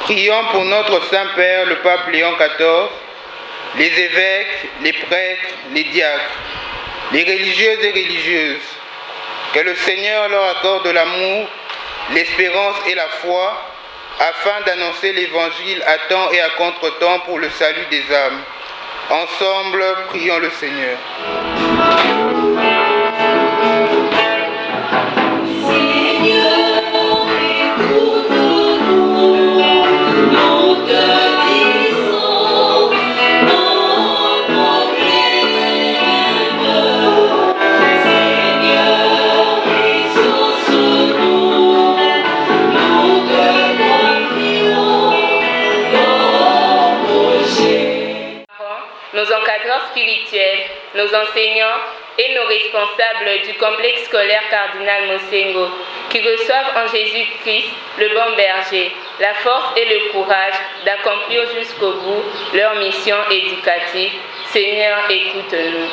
Prions pour notre Saint-Père, le pape Léon XIV, les évêques, les prêtres, les diacres, les religieuses et religieuses. Que le Seigneur leur accorde l'amour, l'espérance et la foi, afin d'annoncer l'Évangile à temps et à contre-temps pour le salut des âmes. Ensemble, prions le Seigneur. Nos encadreurs spirituels, nos enseignants et nos responsables du complexe scolaire Cardinal Mosengo, qui reçoivent en Jésus-Christ, le bon berger, la force et le courage d'accomplir jusqu'au bout leur mission éducative. Seigneur, écoute-nous.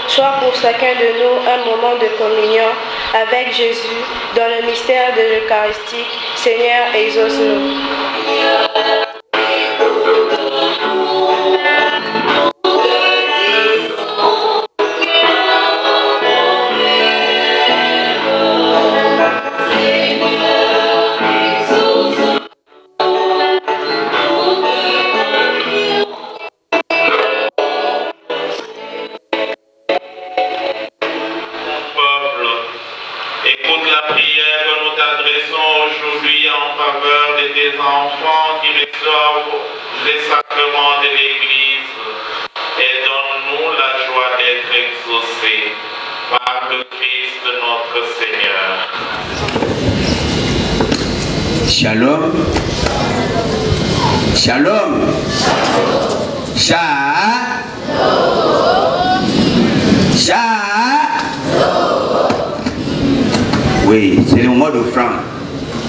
Soit pour chacun de nous un moment de communion avec Jésus dans le mystère de l'Eucharistie. Seigneur, exauce-nous. Écoute la prière que nous t'adressons aujourd'hui en faveur de tes enfants qui reçoivent les sacrements de l'Église et donne-nous la joie d'être exaucés par le Christ notre Seigneur. Shalom. Shalom. Oui, c'est le moment d'offrande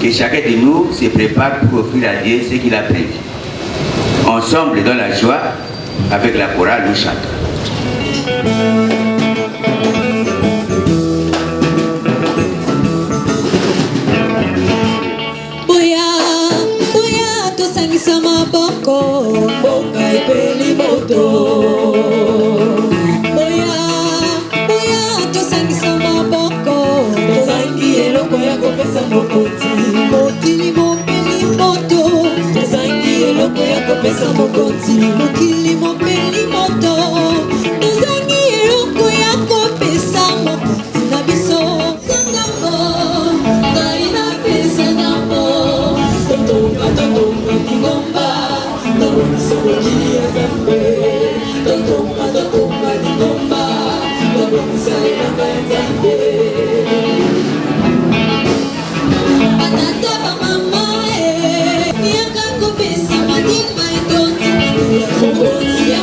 que chacun de nous se prépare pour offrir à Dieu ce qu'il a prévu. Ensemble, dans la joie, avec la chorale, nous chantons. Mokili mopeli moto tozangi eloko ya kopesa mokonzi. Mokili mopeli moto tozangi eloko ya kopesa mokonzi na biso. Sangambo ngai napesa ngambo totonga lingomba tobongisa mokili ya Nzambe. Totonga lingomba tobongisa elanga ya Nzambe. Mokonzi ya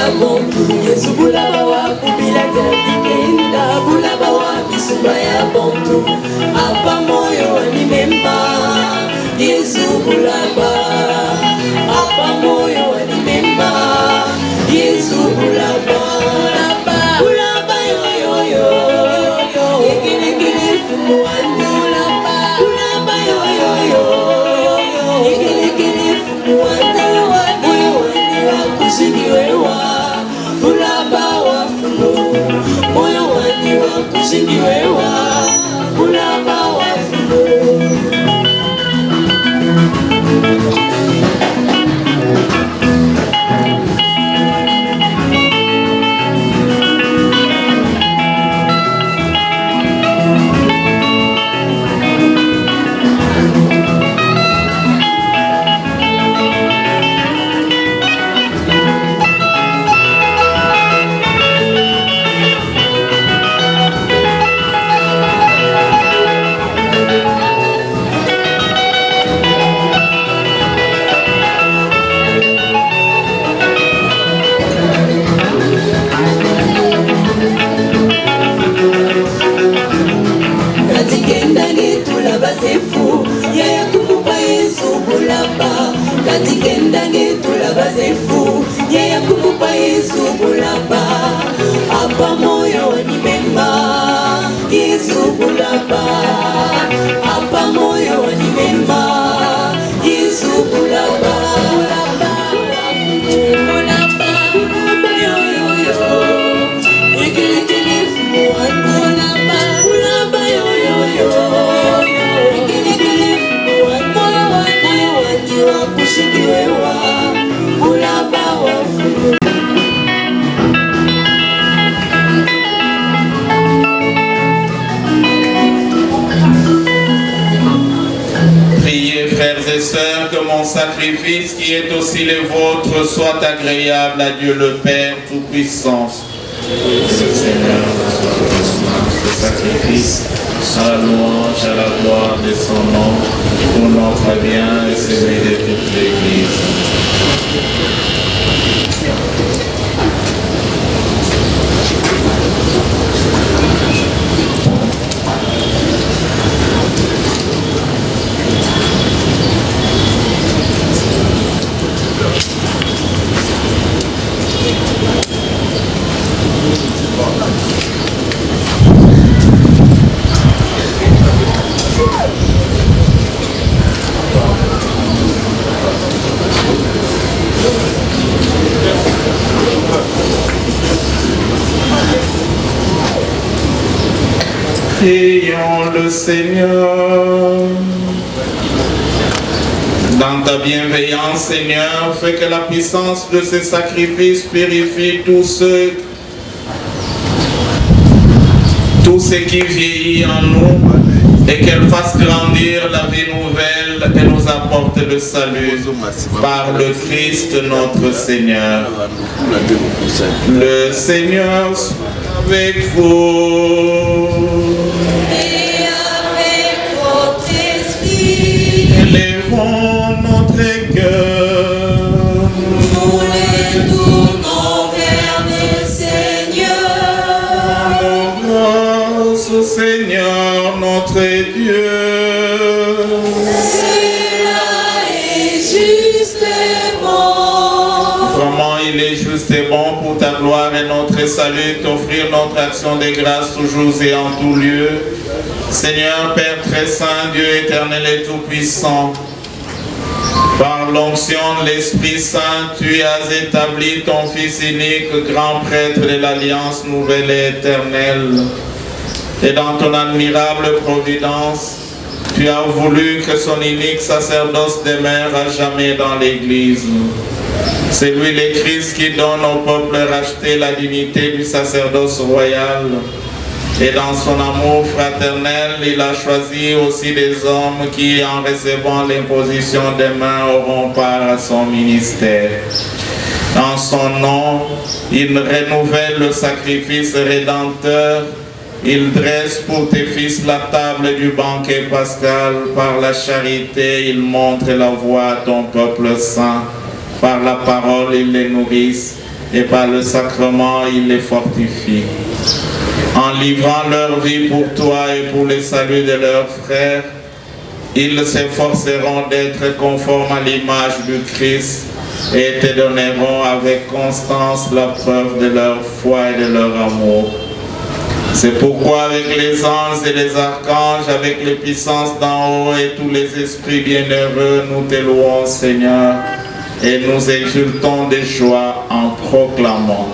ya bontu Yesu bulaba wa kubila jatikenda bulaba wa bisumba ya bontu apa moyo wanimemba Yesu bulaba apa moyo wanimemba Yesu bulaba bulaba yo yo yo ekele kele fumu wani bulaba yo yo yo ekele kele fumu wani kuzingiwewa bulaba wa fumu moyo wani wa kuzingiwewa bulaba wa fumu Sacrifice qui est aussi le vôtre soit agréable à Dieu le Père Tout-Puissant. Seigneur, ce sacrifice à la louange, à la gloire de son nom, pour notre bien et celui de toute l'Église. Prions le Seigneur. Dans ta bienveillance, Seigneur, fais que la puissance de ces sacrifices purifie tout ce qui vieillit en nous et qu'elle fasse grandir la vie nouvelle et nous apporte le salut par le Christ notre Seigneur. Le Seigneur soit avec vous. Et avec votre esprit. Élevons notre cœur. Nous les tournons vers le Seigneur. Grâce au Seigneur notre Dieu. Cela est juste et bon. Vraiment, il est juste et bon pour ta gloire et notre salut, t'offrir notre action de grâce toujours et en tout lieu. Seigneur, Père très saint, Dieu éternel et tout-puissant, par l'onction de l'Esprit Saint, tu as établi ton Fils unique, grand prêtre de l'Alliance nouvelle et éternelle. Et dans ton admirable providence, tu as voulu que son unique sacerdoce demeure à jamais dans l'Église. C'est lui le Christ qui donne au peuple racheté la dignité du sacerdoce royal. Et dans son amour fraternel, il a choisi aussi des hommes qui, en recevant l'imposition des mains, auront part à son ministère. En son nom, il renouvelle le sacrifice rédempteur. Il dresse pour tes fils la table du banquet pascal. Par la charité, il montre la voie à ton peuple saint. Par la parole, il les nourrisse. et par le sacrement, il les fortifie. En livrant leur vie pour toi et pour le salut de leurs frères, ils s'efforceront d'être conformes à l'image du Christ et te donneront avec constance la preuve de leur foi et de leur amour. C'est pourquoi avec les anges et les archanges, avec les puissances d'en haut et tous les esprits bienheureux, nous te louons, Seigneur, et nous exultons de joie en proclamant.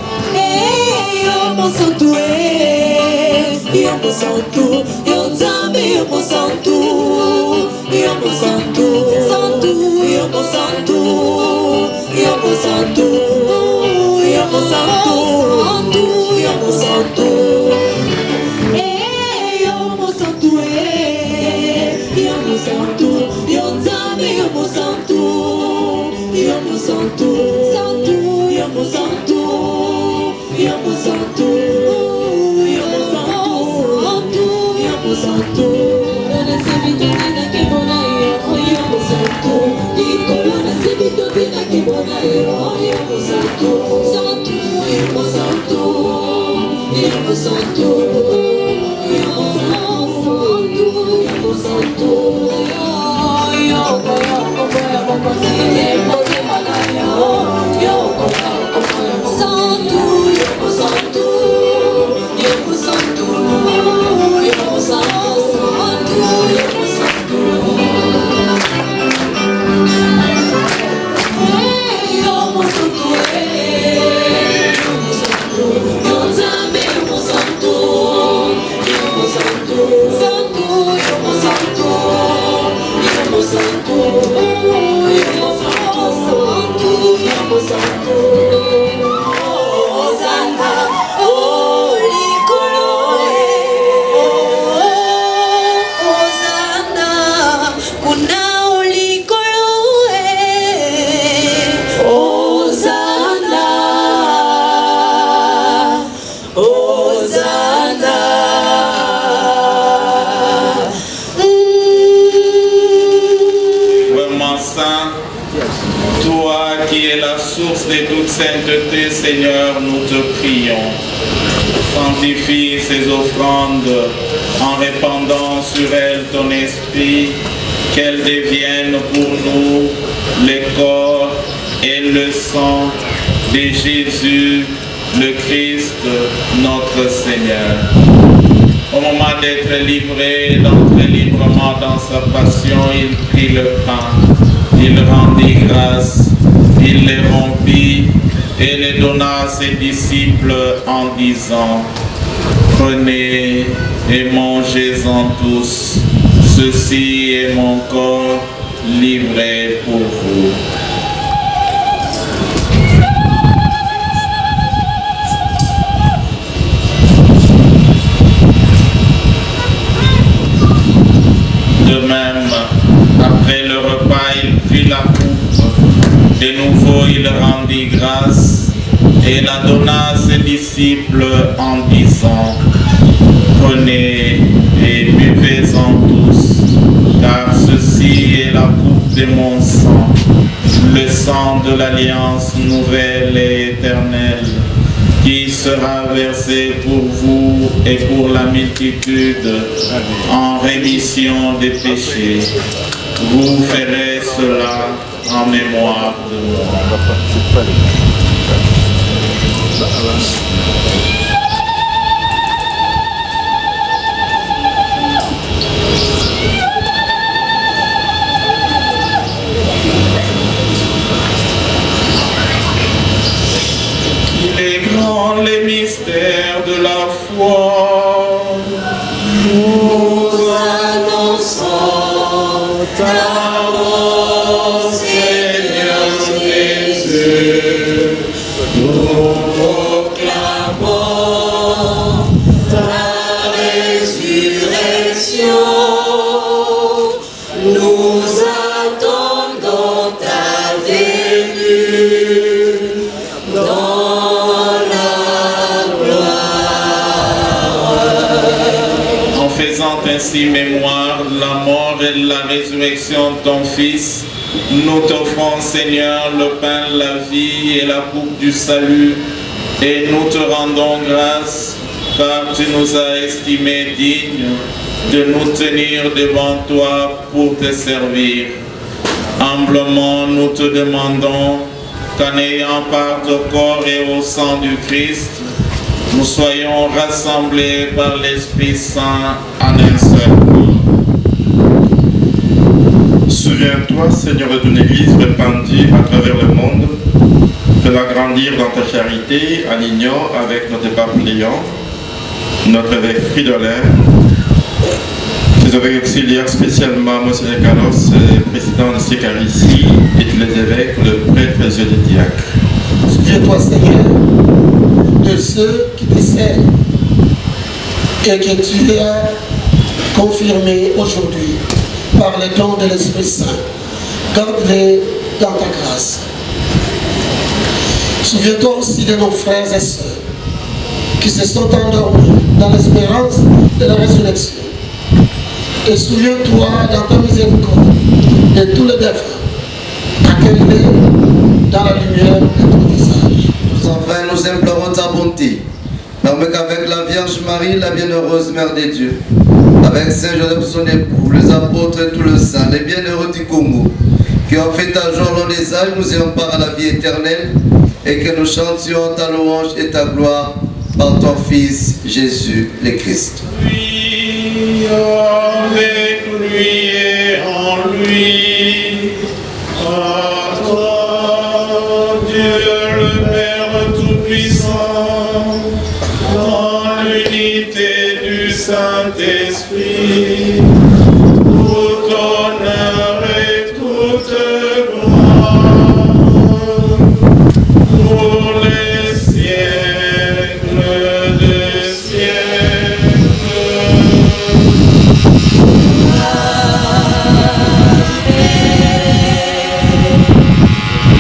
De toute sainteté, Seigneur, nous te prions. Sanctifie ces offrandes en répandant sur elles ton esprit, qu'elles deviennent pour nous le corps et le sang de Jésus, le Christ, notre Seigneur. Au moment d'être livré, d'entrer librement dans sa passion, il prit le pain, il rendit grâce, il les rompit et les donna à ses disciples en disant: prenez et mangez-en tous, ceci est mon corps livré pour vous. De même, après le repas, il prit la coupe. De nouveau, il rendit grâce et la donna à ses disciples en disant: prenez et buvez-en tous, car ceci est la coupe de mon sang, le sang de l'alliance nouvelle et éternelle, qui sera versé pour vous et pour la multitude en rémission des péchés. Vous ferez cela en mémoire de moi. Il est grand les mystères de la foi. Nous annonçons ta mort, Seigneur Jésus. Nous proclamons ta résurrection. Nous attendons ta venue dans la gloire. En faisant ainsi mémoire de la mort et de la résurrection de ton Fils, Nous t'offrons, Seigneur, le pain de la vie et la coupe du salut, et nous te rendons grâce, car tu nous as estimés dignes de nous tenir devant toi pour te servir. Humblement, nous te demandons qu'en ayant part au corps et au sang du Christ, nous soyons rassemblés par l'Esprit Saint en un seul corps. Souviens-toi, Seigneur, de ton Église répandue à travers le monde. Fais-la grandir dans ta charité en union avec notre pape Léon, notre évêque Fridolin, les évêques auxiliaires, spécialement Monseigneur Carlos, président de Sécaricie, et tous les évêques, le prêtre et les diacres. Souviens-toi, Seigneur, de ceux qui décèdent et que tu as confirmés aujourd'hui par le don de l'Esprit Saint. Garde-les dans ta grâce. Souviens-toi aussi de nos frères et sœurs qui se sont endormis dans l'espérance de la résurrection. Et souviens-toi dans ta miséricorde de tous les défunts. Accueille-les dans la lumière de ton visage. Enfin, nous implorons ta bonté. Permets qu'avec la Vierge Marie, la bienheureuse Mère de Dieu, avec Saint Joseph son époux, les apôtres et tout le saint, les bienheureux du Congo, qui ont fait ta joie long des âges, nous ayons part à la vie éternelle, et que nous chantions ta louange et ta gloire par ton Fils Jésus le Christ. Lui, avec lui et en lui, à toi, Dieu le Père Tout-Puissant, dans l'unité du Saint-Esprit, tout honneur et toute gloire, pour les siècles des siècles.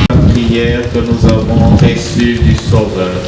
La prière que nous avons reçue du Sauveur.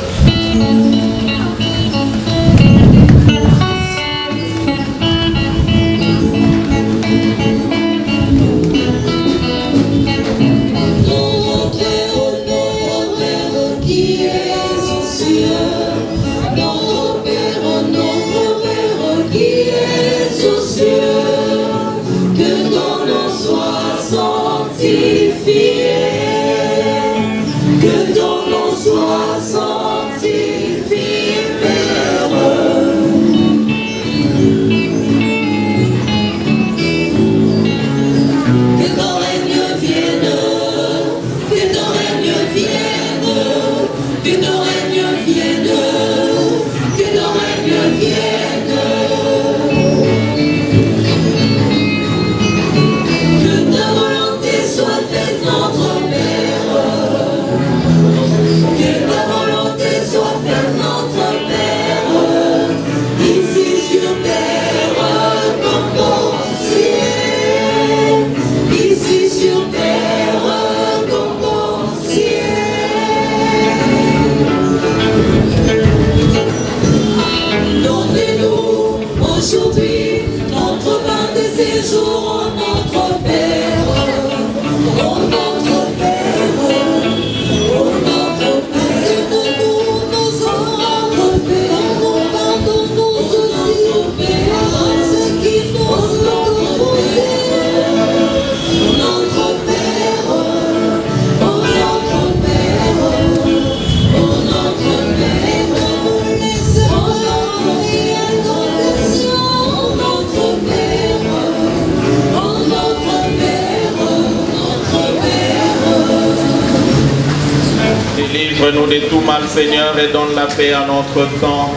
Délivre-nous de tout mal, Seigneur, et donne la paix à notre temps.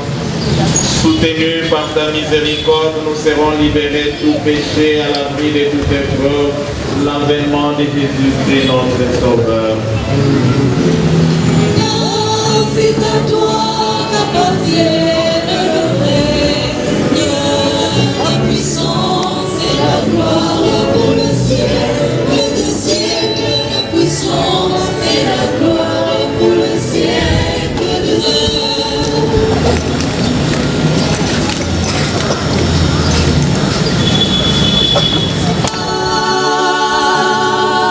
Soutenus par ta miséricorde, nous serons libérés de tout péché, à l'abri de toute épreuve, l'avènement de Jésus-Christ, notre Sauveur. C'est à toi qu'appartiennent le règne, la puissance et la gloire pour le siècle des siècles, la puissance et la gloire pour le siècle des siècles.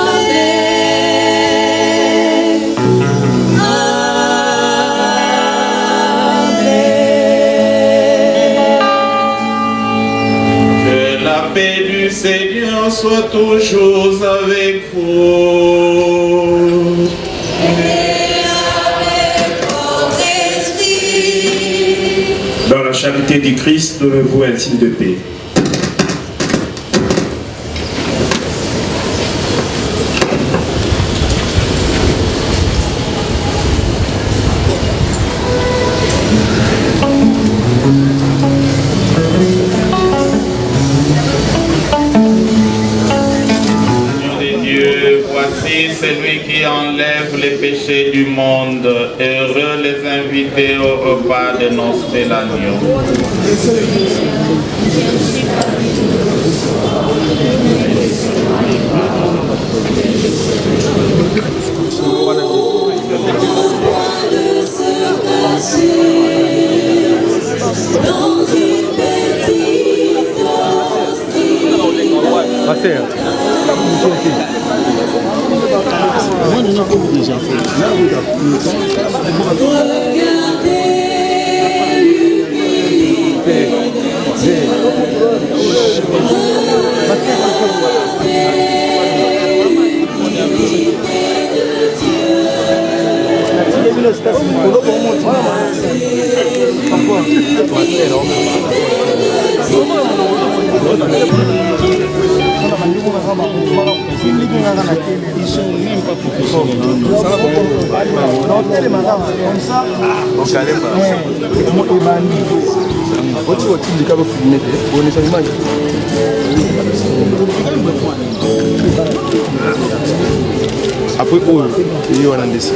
Alléluia. Seigneur soit toujours avec vous. Dans la charité du Christ, donnez-vous un signe de paix. C'est lui qui enlève les péchés du monde. Heureux les invités au repas de noces de l'agneau. Après, il y a un décès.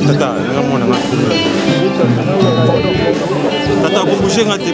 Tata, Tata, vous bougez un peu.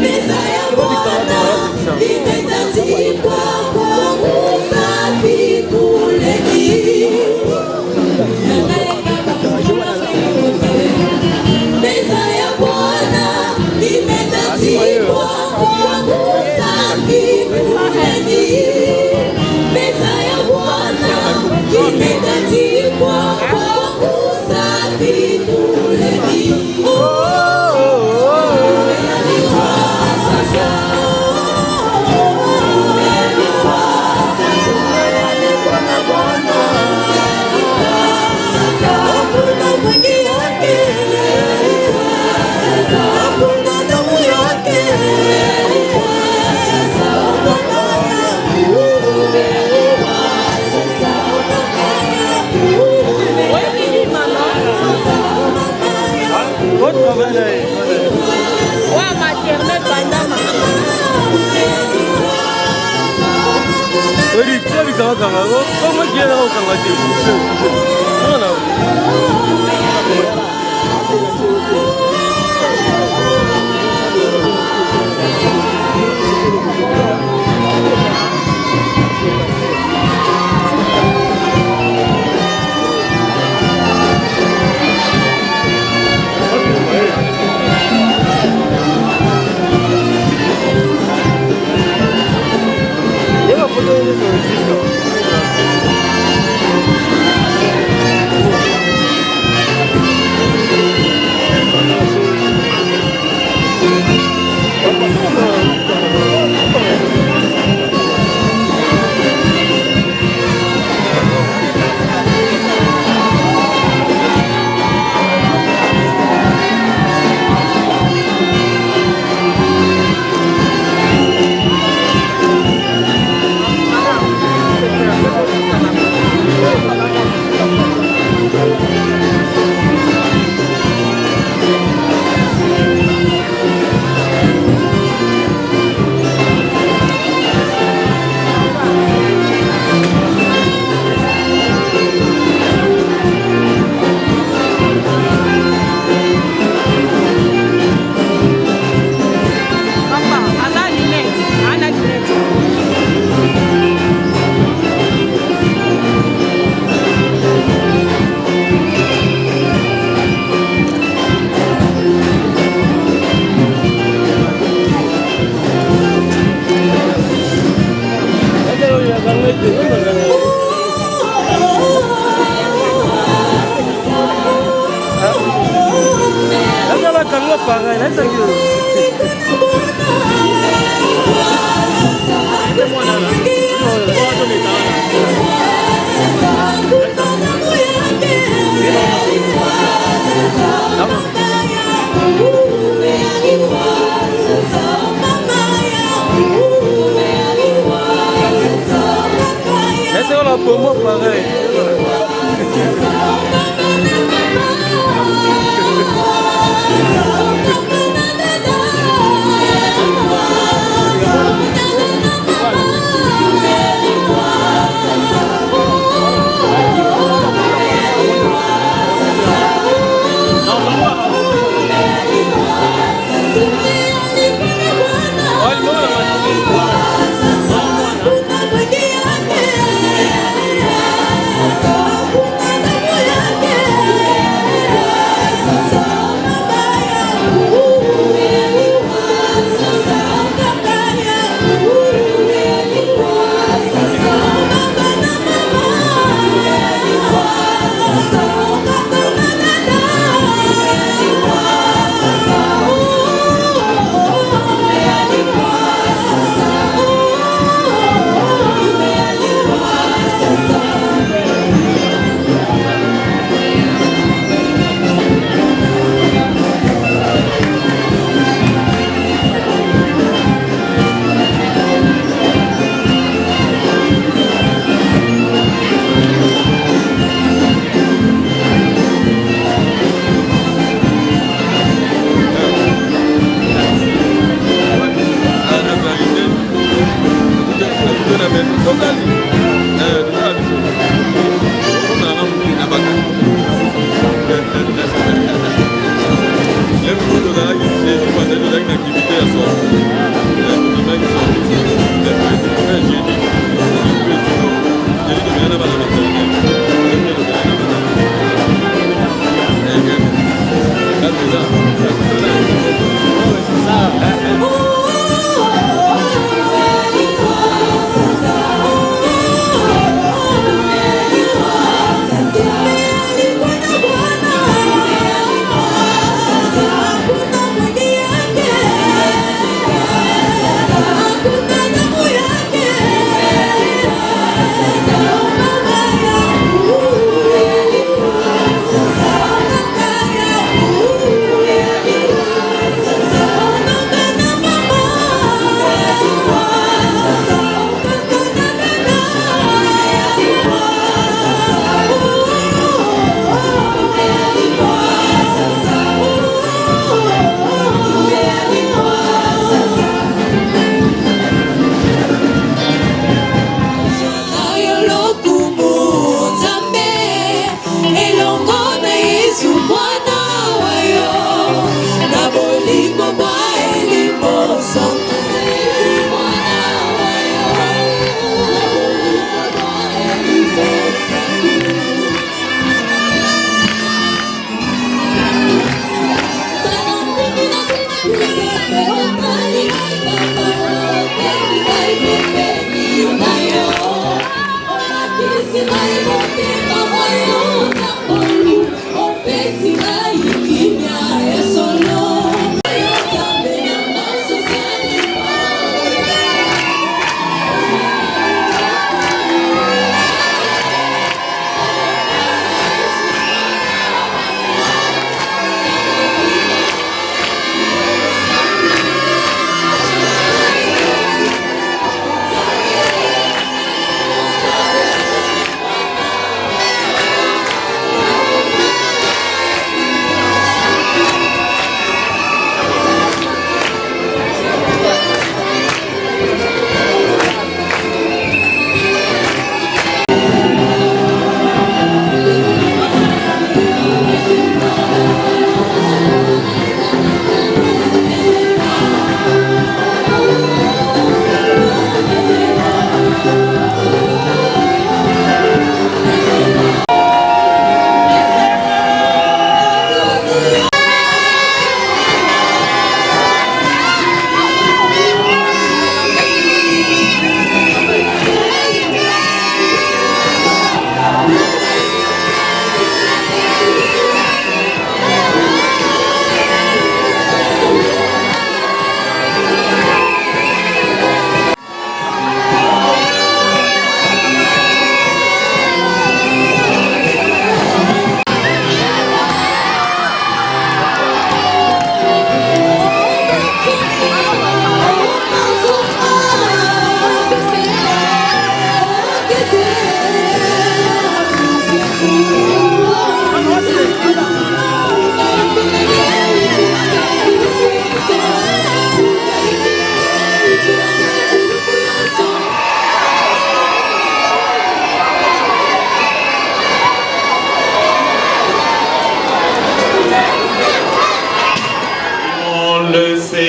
Mesa ya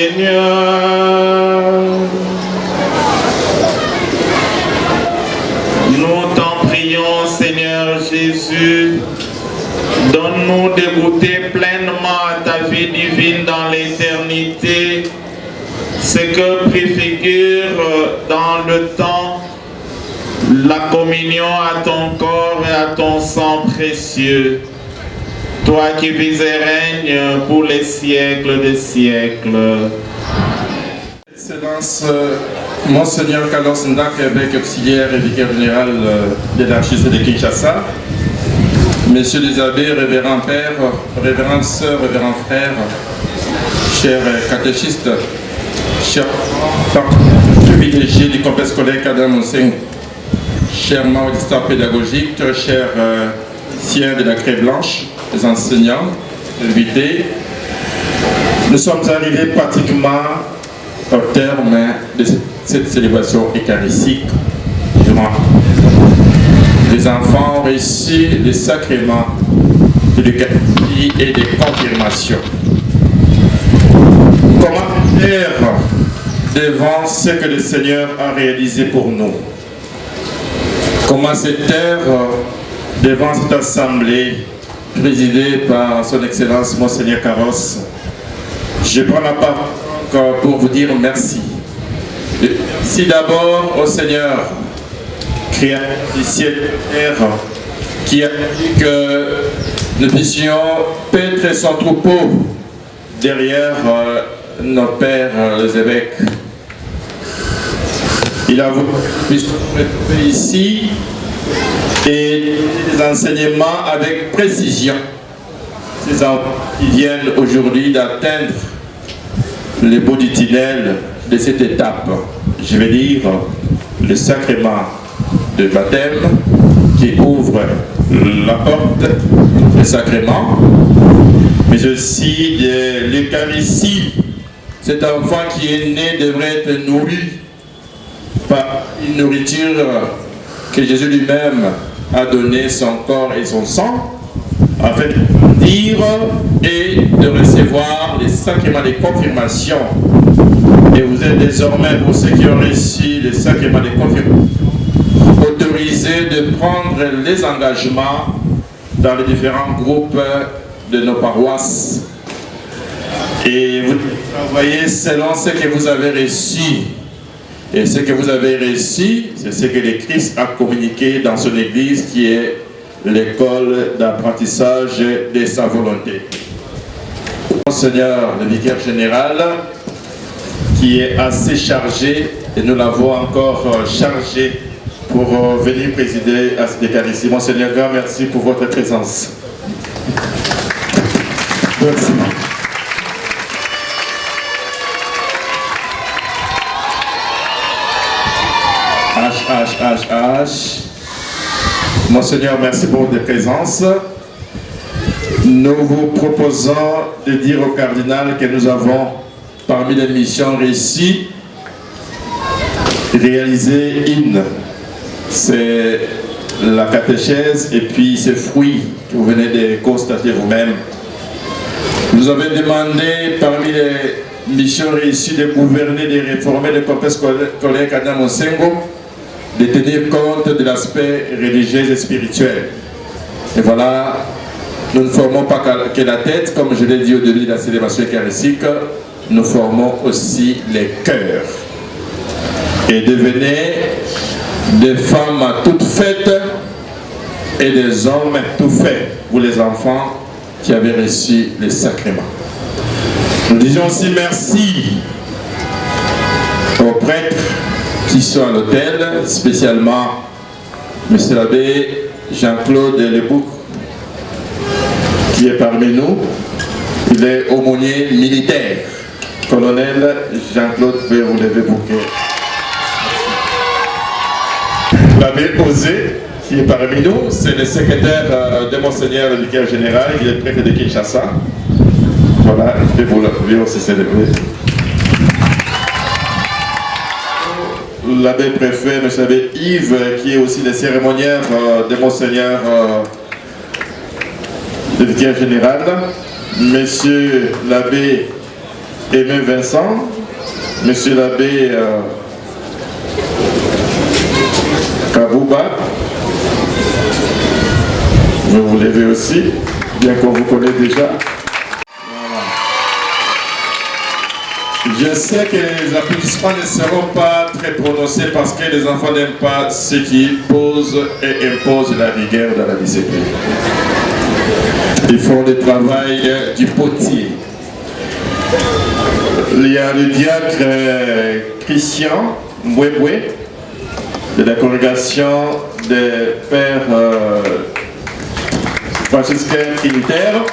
Seigneur. Nous t'en prions, Seigneur Jésus. Donne-nous de goûter pleinement à ta vie divine dans l'éternité, ce que préfigure dans le temps la communion à ton corps et à ton sang précieux. Toi qui vis et règnes pour les siècles des siècles. Excellence, Monseigneur Carlos Ndak, évêque auxiliaire et vicaire général de l'archidiocèse de Kinshasa, Messieurs les abbés, révérends pères, révérendes sœurs, révérends frères, chers catéchistes, chers privilégiés du complexe scolaire Cardinal Monsengo, chers magistrats pédagogiques, chers siens de la Crête Blanche, les enseignants, invités, nous sommes arrivés pratiquement au terme de cette célébration eucharistique. Les enfants ont reçu les sacrements de l'Eucharistie et des confirmations. Comment faire devant ce que le Seigneur a réalisé pour nous? Comment se taire devant cette assemblée présidée par son Excellence Monseigneur Carlos? Je prends la parole pour vous dire merci. Merci d'abord au Seigneur, Créateur du ciel et de la terre, qui a dit que nous puissions paître son troupeau derrière nos pères, les évêques. Il a voulu que nous puissions retrouver ici et des enseignements avec précision. Ces enfants qui viennent aujourd'hui d'atteindre le bout du tunnel de cette étape, je vais dire le sacrement de baptême qui ouvre la porte des sacrements, mais aussi de l'Eucharistie. Cet enfant qui est né devrait être nourri par une nourriture que Jésus lui-même a donné, son corps et son sang, afin de dire et de recevoir les sacrements de confirmation. Et vous êtes désormais, pour ceux qui ont reçu les sacrements de confirmation, autorisés de prendre les engagements dans les différents groupes de nos paroisses. Et vous travaillez selon ce que vous avez reçu. Et ce que vous avez reçu, c'est ce que le Christ a communiqué dans son Église, qui est l'école d'apprentissage de sa volonté. Monseigneur le vicaire général, qui est assez chargé, et nous l'avons encore chargé pour venir présider à cette Eucharistie. Monseigneur, grand merci pour votre présence. Merci. H. Monseigneur, merci pour votre présence. Nous vous proposons de dire au cardinal que nous avons, parmi les missions réussies, réalisé une. C'est la catéchèse et puis ces fruits que vous venez de constater vous-même. Nous avons demandé, parmi les missions réussies, de gouverner, de réformer le complexe scolaire Cardinal Monsengo, de tenir compte de l'aspect religieux et spirituel. Et voilà, nous ne formons pas que la tête, comme je l'ai dit au début de la célébration eucharistique, nous formons aussi les cœurs. Et devenez des femmes toutes faites et des hommes tout faits pour les enfants qui avaient reçu les sacrements. Nous disons aussi merci aux prêtres qui sont à l'hôtel, spécialement M. l'abbé Jean-Claude Lebouc, qui est parmi nous. Il est aumônier militaire. Colonel Jean-Claude, veuillez vous lever pour que... L'abbé Osé, qui est parmi nous, c'est le secrétaire de Monseigneur le vicaire général, il est prêtre de Kinshasa. Voilà, je vais vous aussi célébrer. L'abbé préfet, M. l'abbé Yves, qui est aussi le cérémoniaire de Monseigneur le vicaire général. M. l'abbé Aimé Vincent, Monsieur l'abbé Kabouba, vous vous levez aussi, bien qu'on vous connaît déjà. Je sais que les applaudissements ne seront pas très prononcés parce que les enfants n'aiment pas ce qui pose et impose la rigueur dans la discipline. Ils font le travail du potier. Il y a le diacre Christian Mbouéboué de la congrégation des pères franciscains trinitaires,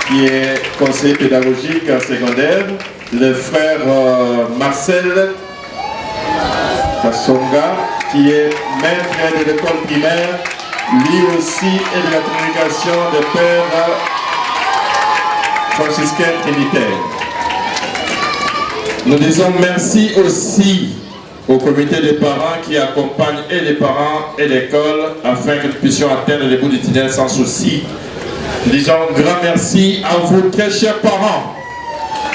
qui est conseiller pédagogique en secondaire, le frère Marcel Kassonga, qui est maître de l'école primaire, lui aussi est de la congrégation des pères franciscains trinitaires. Nous disons merci aussi au comité des parents qui accompagne et les parents et l'école afin que nous puissions atteindre les bouts du tunnel sans souci. Disons grand merci à vous très chers parents.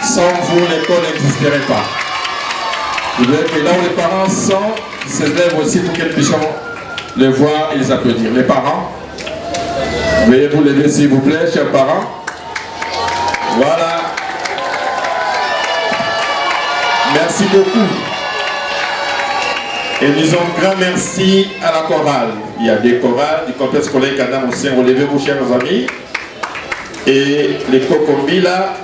Sans vous, l'école n'existerait pas. Je veux que là où les parents sont, ils se lèvent aussi pour que nous puissions les voir et les applaudir. Les parents, veuillez vous lever s'il vous plaît, chers parents. Voilà. Merci beaucoup. Et disons grand merci à la chorale. Il y a des chorales du complexe scolaire Canam aussi. Relevez-vous, chers amis. Et les Kokombi là,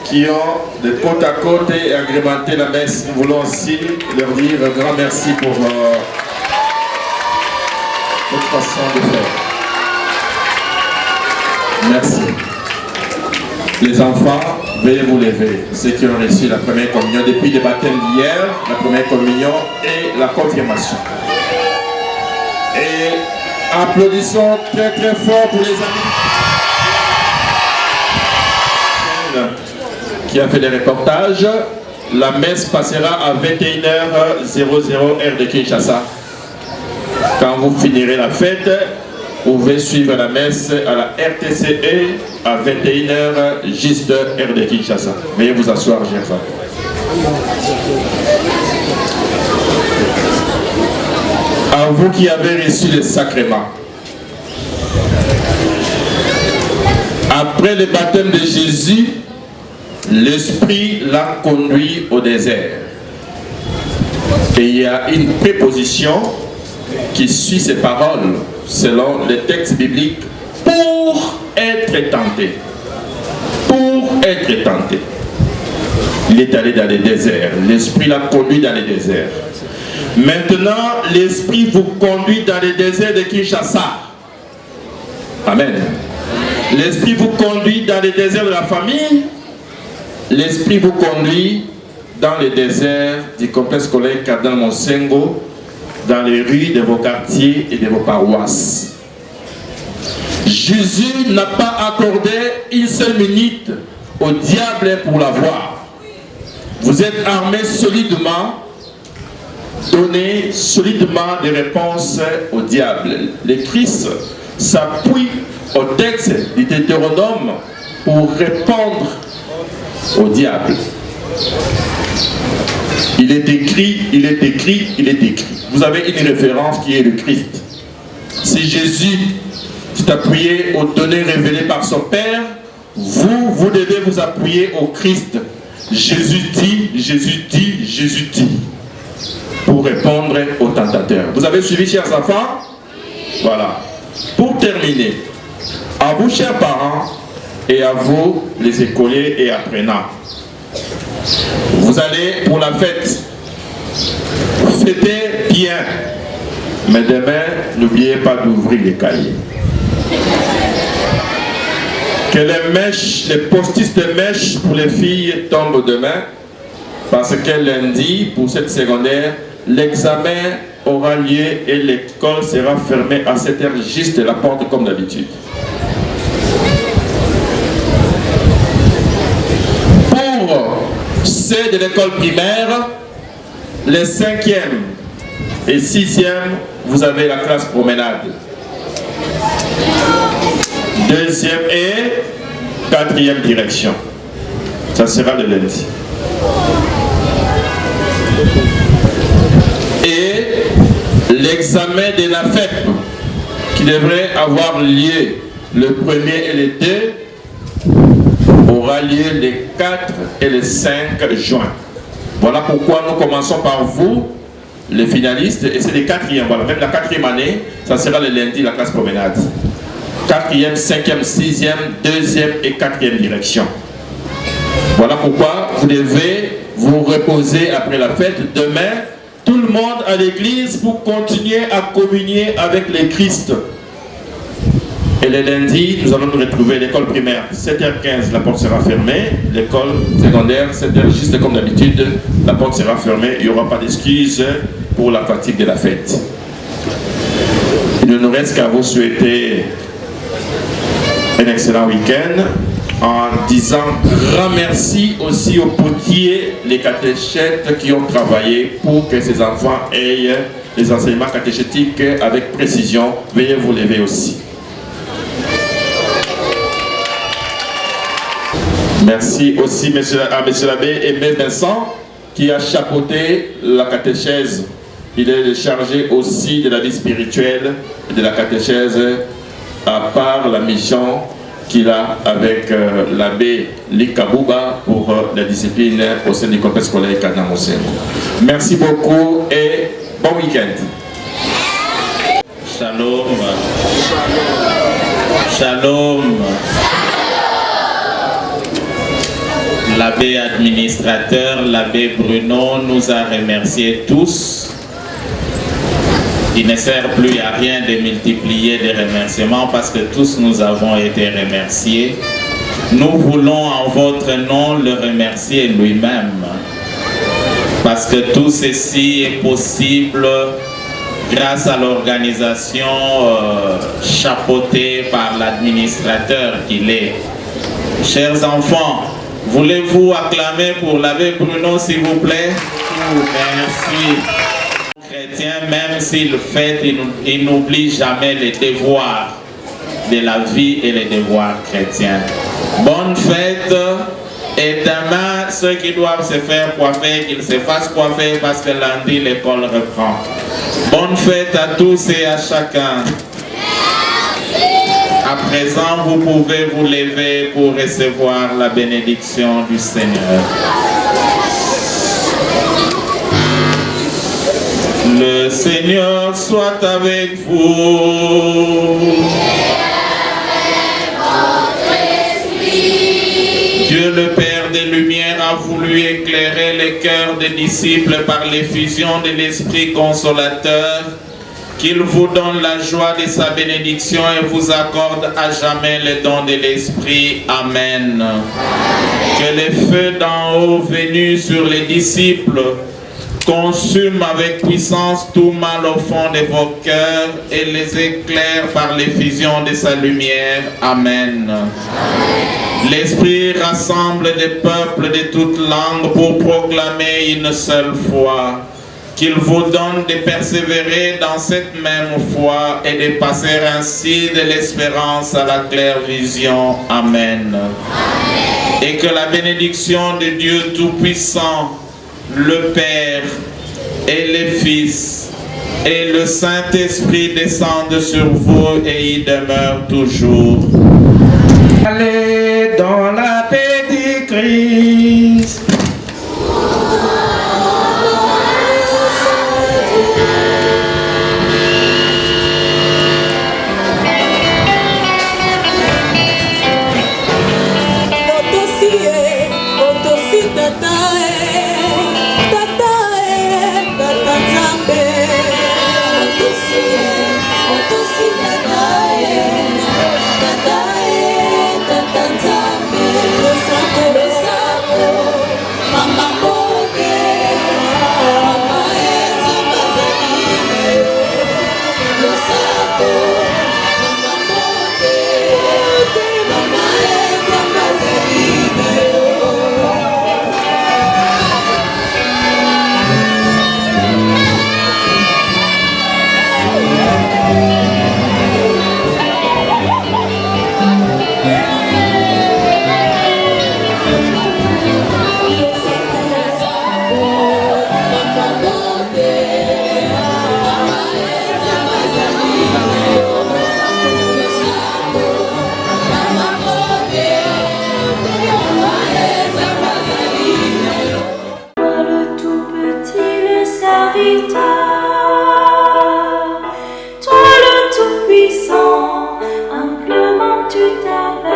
qui ont de côte à côte et agrémenté la messe, nous voulons aussi leur dire un grand merci pour votre façon de faire. Merci. Les enfants, veuillez vous lever. Ceux qui ont reçu la première communion depuis le baptême d'hier, la première communion et la confirmation. Et applaudissons très très fort pour les amis qui a fait des reportages. La messe passera à 21h00 heure de Kinshasa. Quand vous finirez la fête, vous pouvez suivre la messe à la RTCE à 21h juste heure de Kinshasa. Veuillez vous asseoir, chers enfants. À vous qui avez reçu le sacrement, après le baptême de Jésus, l'Esprit l'a conduit au désert. Et il y a une préposition qui suit ces paroles, selon les textes bibliques, pour être tenté. Pour être tenté. Il est allé dans le désert. L'Esprit l'a conduit dans le désert. Maintenant, l'Esprit vous conduit dans le désert de Kinshasa. Amen. L'Esprit vous conduit dans le désert de la famille. L'Esprit vous conduit dans le désert du complexe scolaire Cardinal Monsengo, dans les rues de vos quartiers et de vos paroisses. Jésus n'a pas accordé une seule minute au diable pour l'avoir. Vous êtes armés solidement, donnez solidement des réponses au diable. Le Christ s'appuie au texte du Deutéronome pour répondre au diable. Il est écrit, il est écrit, il est écrit. Vous avez une référence qui est le Christ. Si Jésus s'est appuyé aux données révélées par son Père, vous devez vous appuyer au Christ. Jésus dit, Jésus dit, Jésus dit, pour répondre aux tentateurs. Vous avez suivi, chers enfants? Voilà. Pour terminer, à vous, chers parents, et à vous, les écoliers et apprenants, vous allez pour la fête. Fêtez bien. Mais demain, n'oubliez pas d'ouvrir les cahiers. Que les mèches, les post-it de mèches pour les filles tombent demain. Parce que lundi, pour cette secondaire, l'examen aura lieu et l'école sera fermée à 7h juste de la porte comme d'habitude. Pour ceux de l'école primaire, les 5e et 6e, vous avez la classe promenade. 2e et 4e direction. Ça sera le lundi. Et l'examen de la FEP qui devrait avoir lieu le 1er et le 2 aura lieu les 4 et le 5 juin. Voilà pourquoi nous commençons par vous, les finalistes, et c'est les 4e. Voilà, même la 4e année, ça sera le lundi, la classe promenade. 4e, 5e, 6e, 2e et 4e direction. Voilà pourquoi vous devez vous reposer après la fête. Demain, tout le monde à l'église pour continuer à communier avec le Christ. Et le lundi, nous allons nous retrouver à l'école primaire. 7h15, la porte sera fermée. L'école secondaire, 7h, juste comme d'habitude, la porte sera fermée. Il n'y aura pas d'excuses pour la fatigue de la fête. Il ne nous reste qu'à vous souhaiter un excellent week-end en disant grand merci aussi aux potiers, les catéchètes qui ont travaillé pour que ces enfants aient les enseignements catéchétiques avec précision. Veuillez vous lever aussi. Merci aussi à M. l'abbé Aimé Vincent qui a chapeauté la catéchèse. Il est chargé aussi de la vie spirituelle et de la catéchèse à part la mission qu'il a avec l'abbé Likabouba pour la discipline au sein du complexe scolaire Cardinal Mosengo. Merci beaucoup et bon week-end. Shalom. Shalom. L'abbé administrateur, l'abbé Bruno, nous a remerciés tous. Il ne sert plus à rien de multiplier des remerciements parce que tous nous avons été remerciés. Nous voulons en votre nom le remercier lui-même parce que tout ceci est possible grâce à l'organisation chapeautée par l'administrateur qu'il est. Chers enfants, voulez-vous acclamer pour l'abbé Bruno, s'il vous plaît? Merci. Chrétien, même s'il le fait, il n'oublie jamais les devoirs de la vie et les devoirs chrétiens. Bonne fête et demain, ceux qui doivent se faire coiffer, qu'ils se fassent coiffer parce que lundi, l'école reprend. Bonne fête à tous et à chacun. À présent, vous pouvez vous lever pour recevoir la bénédiction du Seigneur. Le Seigneur soit avec vous. Dieu le Père des Lumières a voulu éclairer les cœurs des disciples par l'effusion de l'Esprit consolateur, qu'il vous donne la joie de sa bénédiction et vous accorde à jamais le don de l'Esprit. Amen. Que les feux d'en haut venus sur les disciples consume avec puissance tout mal au fond de vos cœurs et les éclaire par l'effusion de sa lumière. Amen. L'Esprit rassemble des peuples de toutes langues pour proclamer une seule foi. Qu'il vous donne de persévérer dans cette même foi et de passer ainsi de l'espérance à la claire vision. Amen. Et que la bénédiction de Dieu Tout-Puissant, le Père et le Fils et le Saint-Esprit descendent sur vous et y demeurent toujours. Allez dans la paix.